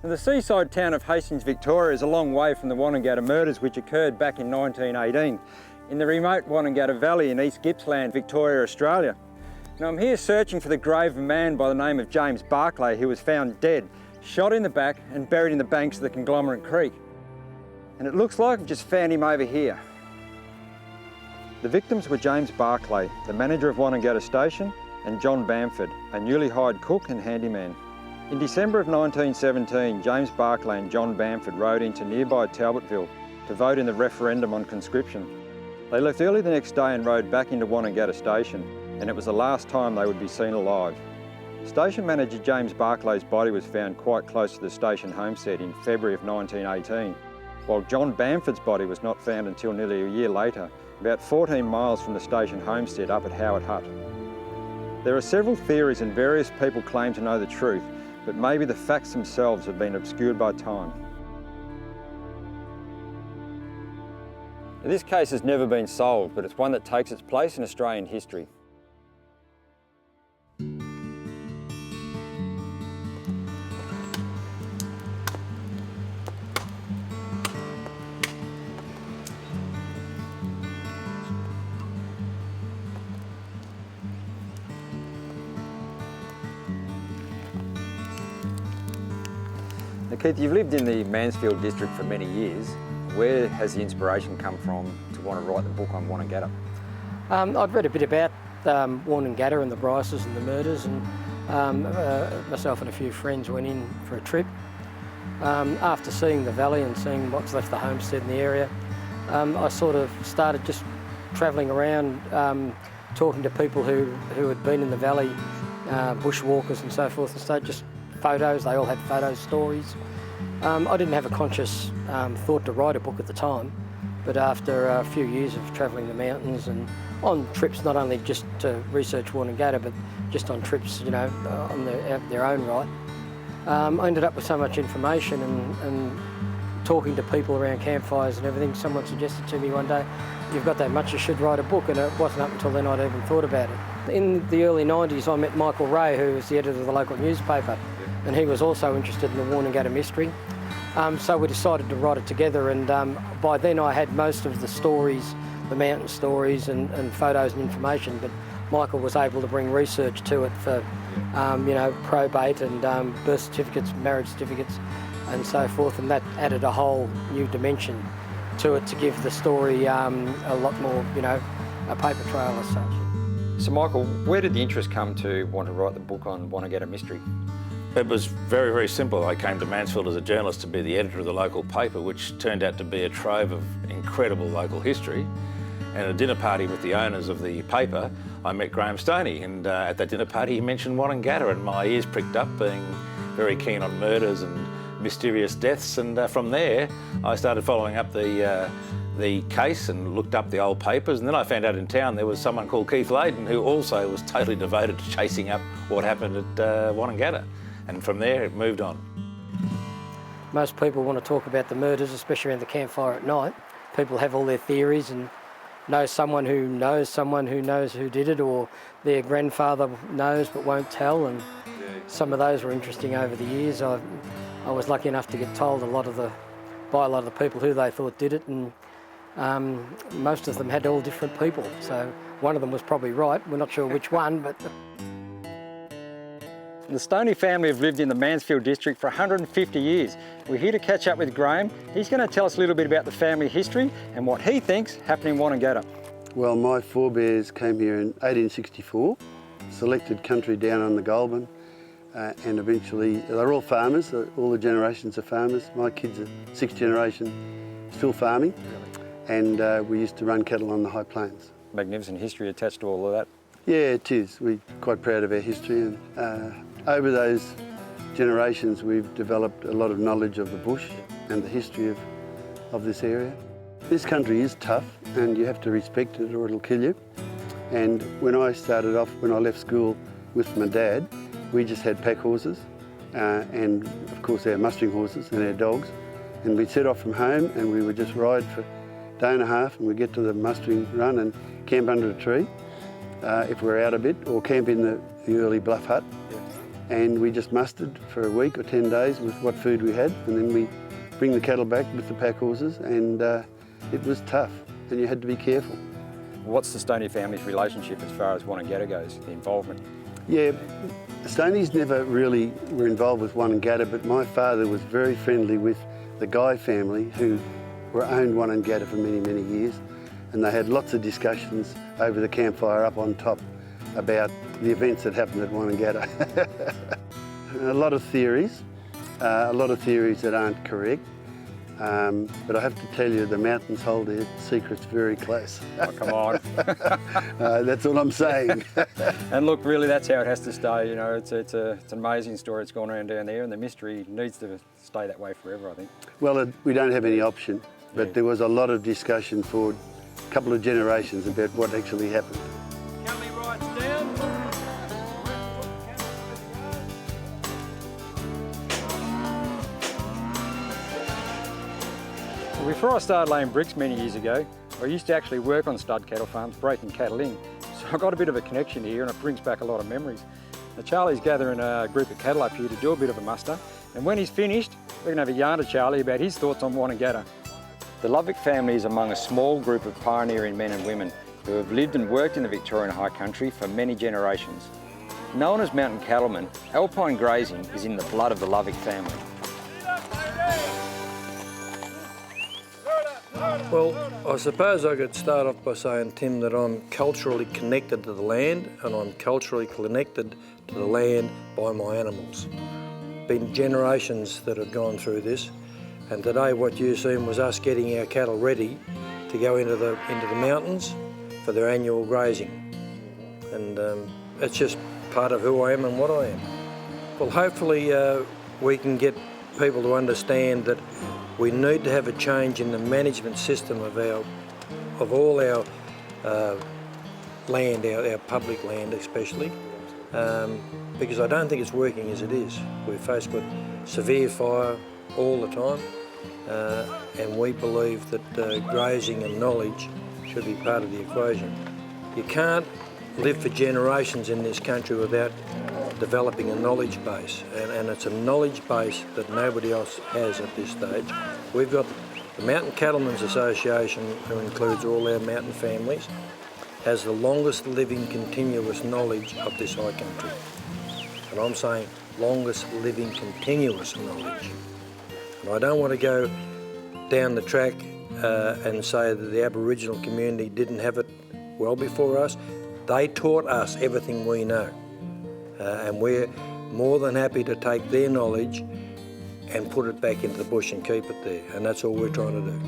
Now, the seaside town of Hastings, Victoria is a long way from the Wonnangatta murders, which occurred back in 1918 in the remote Wonnangatta Valley in East Gippsland, Victoria, Australia. Now, I'm here searching for the grave of a man by the name of James Barclay, who was found dead, shot in the back and buried in the banks of the Conglomerate Creek. And it looks like I've just found him over here. The victims were James Barclay, the manager of Wonnangatta Station, and John Bamford, a newly hired cook and handyman. In December of 1917, James Barclay and John Bamford rode into nearby Talbotville to vote in the referendum on conscription. They left early the next day and rode back into Wonnangatta Station, and it was the last time they would be seen alive. Station manager James Barclay's body was found quite close to the station homestead in February of 1918, while John Bamford's body was not found until nearly a year later, about 14 miles from the station homestead up at Howard Hut. There are several theories and various people claim to know the truth, but maybe the facts themselves have been obscured by time. This case has never been solved, but it's one that takes its place in Australian history. Now, Keith, you've lived in the Mansfield district for many years. Where has the inspiration come from to want to write the book on Wonnangatta? I'd read a bit about Wonnangatta and the Bryces and the murders, and myself and a few friends went in for a trip. After seeing the valley and seeing what's left the homestead in the area, I sort of started just travelling around, talking to people who had been in the valley, bushwalkers and so forth, and so just photos. They all had photo stories. I didn't have a conscious thought to write a book at the time, but after a few years of travelling the mountains and on trips, not only just to research Wonnangatta, but just on trips, you know, on their own right, I ended up with so much information and talking to people around campfires and everything. Someone suggested to me one day, "You've got that much, you should write a book," and it wasn't up until then I'd even thought about it. In the early 90s, I met Michael Ray, who was the editor of the local newspaper, and he was also interested in the Wonnangatta mystery. So we decided to write it together, and by then I had most of the stories, the mountain stories and photos and information, but Michael was able to bring research to it for you know, probate and birth certificates, marriage certificates and so forth, and that added a whole new dimension to it to give the story a lot more, you know, a paper trail as such. So Michael, where did the interest come to want to write the book on Wonnangatta mystery? It was very, very simple. I came to Mansfield as a journalist to be the editor of the local paper, which turned out to be a trove of incredible local history. And at a dinner party with the owners of the paper, I met Graham Stoney, and at that dinner party he mentioned Wonnangatta, and my ears pricked up, being very keen on murders and mysterious deaths. And from there, I started following up the case and looked up the old papers, and then I found out in town there was someone called Keith Layden who also was totally devoted to chasing up what happened at Wonnangatta. And from there, it moved on. Most people want to talk about the murders, especially around the campfire at night. People have all their theories and know someone who knows who did it, or their grandfather knows but won't tell, and some of those were interesting over the years. I was lucky enough to get told by a lot of the people who they thought did it, and most of them had all different people. So one of them was probably right. We're not sure which one, but... The Stoney family have lived in the Mansfield district for 150 years. We're here to catch up with Graham. He's going to tell us a little bit about the family history and what he thinks happened in Wonnangatta. Well, my forebears came here in 1864, selected country down on the Goulburn, and eventually, they're all farmers, all the generations are farmers. My kids are sixth generation, still farming, and we used to run cattle on the high plains. Magnificent history attached to all of that. Yeah, it is. We're quite proud of our history, and over those generations we've developed a lot of knowledge of the bush and the history of this area. This country is tough and you have to respect it or it'll kill you. And when I started off, when I left school with my dad, we just had pack horses and of course our mustering horses and our dogs. And we'd set off from home and we would just ride for a day and a half, and we'd get to the mustering run and camp under a tree if we're out a bit, or camp in the early bluff hut. and we just mustered for a week or 10 days with what food we had, and then we bring the cattle back with the pack horses, and it was tough, and you had to be careful. What's the Stoney family's relationship as far as Wonnangatta goes, the involvement? Yeah, the Stoneys never really were involved with Wonnangatta, but my father was very friendly with the Guy family, who owned Wonnangatta for many, many years, and they had lots of discussions over the campfire up on top about the events that happened at Wonnangatta. A lot of theories that aren't correct, but I have to tell you, the mountains hold their secrets very close. Oh, come on. That's all I'm saying. And look, really, that's how it has to stay. You know, it's an amazing story that's gone around down there, and the mystery needs to stay that way forever, I think. Well, we don't have any option, but Yeah. there was a lot of discussion for a couple of generations about what actually happened. Kelly rides down. Before I started laying bricks many years ago, I used to actually work on stud cattle farms, breaking cattle in. So I got a bit of a connection here, and it brings back a lot of memories. Now, Charlie's gathering a group of cattle up here to do a bit of a muster, and when he's finished, we're going to have a yarn to Charlie about his thoughts on Wonnangatta. The Lovick family is among a small group of pioneering men and women who have lived and worked in the Victorian high country for many generations. Known as mountain cattlemen, alpine grazing is in the blood of the Lovick family. Well, I suppose I could start off by saying, Tim, that I'm culturally connected to the land, and I'm culturally connected to the land by my animals. Been generations that have gone through this, and today what you've seen was us getting our cattle ready to go into the mountains for their annual grazing. And it's just part of who I am and what I am. Well, hopefully we can get people to understand that we need to have a change in the management system of all our land, our public land especially, because I don't think it's working as it is. We're faced with severe fire all the time, and we believe that grazing and knowledge should be part of the equation. You can't live for generations in this country without developing a knowledge base, and it's a knowledge base that nobody else has at this stage. We've got the Mountain Cattlemen's Association, who includes all our mountain families, has the longest living continuous knowledge of this high country. And I'm saying longest living continuous knowledge. And I don't want to go down the track and say that the Aboriginal community didn't have it well before us. They taught us everything we know. And we're more than happy to take their knowledge and put it back into the bush and keep it there. And that's all we're trying to do.